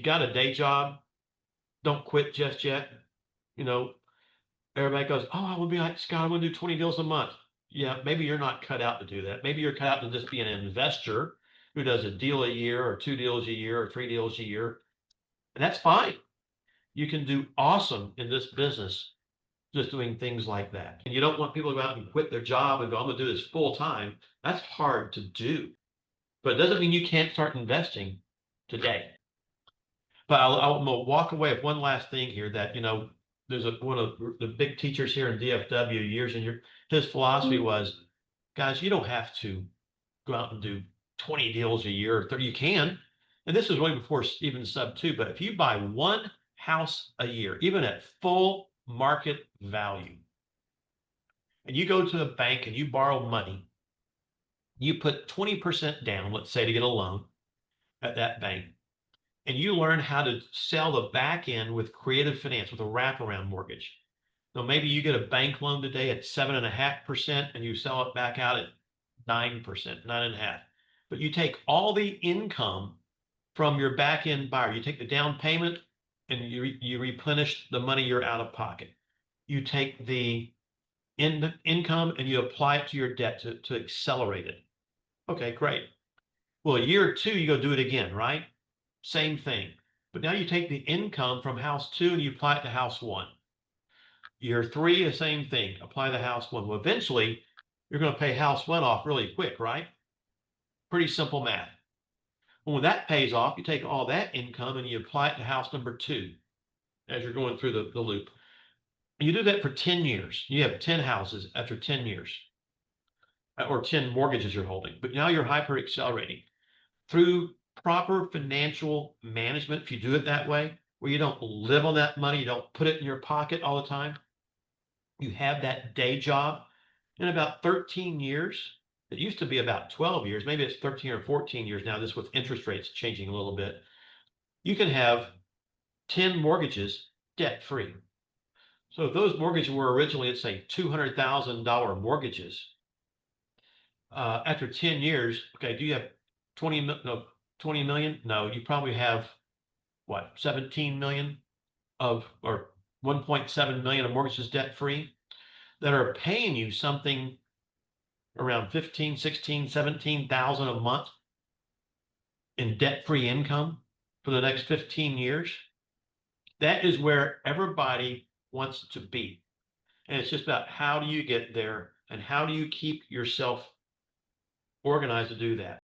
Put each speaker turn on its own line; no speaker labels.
got a day job, don't quit just yet. You know, everybody goes, oh, I want to be like Scott, I want to do 20 deals a month. Yeah, maybe you're not cut out to do that. Maybe you're cut out to just be an investor who does a deal a year or 2 deals a year or 3 deals a year. And that's fine. You can do awesome in this business just doing things like that. And you don't want people to go out and quit their job and go, I'm going to do this full time. That's hard to do. But it doesn't mean you can't start investing today. But I'm going to walk away with one last thing here that, there's one of the big teachers here in DFW years and his philosophy was, guys, you don't have to go out and do 20 deals a year or 30. You can. And this is way before even sub 2. But if you buy one house a year, even at full market value, and you go to a bank and you borrow money, you put 20% down, let's say, to get a loan at that bank, and you learn how to sell the back end with creative finance, with a wraparound mortgage. So maybe you get a bank loan today at 7.5% and you sell it back out at 9%, 9.5%. But you take all the income from your back end buyer, you take the down payment and you replenish the money you're out of pocket. You take the income and you apply it to your debt to accelerate it. Okay, great. Well, a year or two, you go do it again, right? Same thing. But now you take the income from house 2 and you apply it to house 1. Year 3, the same thing. Apply the house 1. Well, eventually, you're going to pay house 1 off really quick, right? Pretty simple math. Well, when that pays off, you take all that income and you apply it to house number 2 as you're going through the loop. You do that for 10 years. You have 10 houses after 10 years, or 10 mortgages you're holding. But now you're hyper accelerating through proper financial management. If you do it that way, where you don't live on that money, you don't put it in your pocket all the time, you have that day job. In about 13 years, it used to be about 12 years, maybe it's 13 or 14 years now, this with interest rates changing a little bit, you can have 10 mortgages debt-free. So if those mortgages were originally, let's say, $200,000 mortgages, after 10 years, okay, do you have 20 million? No, you probably have what, 17 million or 1.7 million of mortgages debt-free that are paying you something around 15, 16, 17,000 a month in debt-free income for the next 15 years. That is where everybody wants to be. And it's just about how do you get there and how do you keep yourself organized to do that.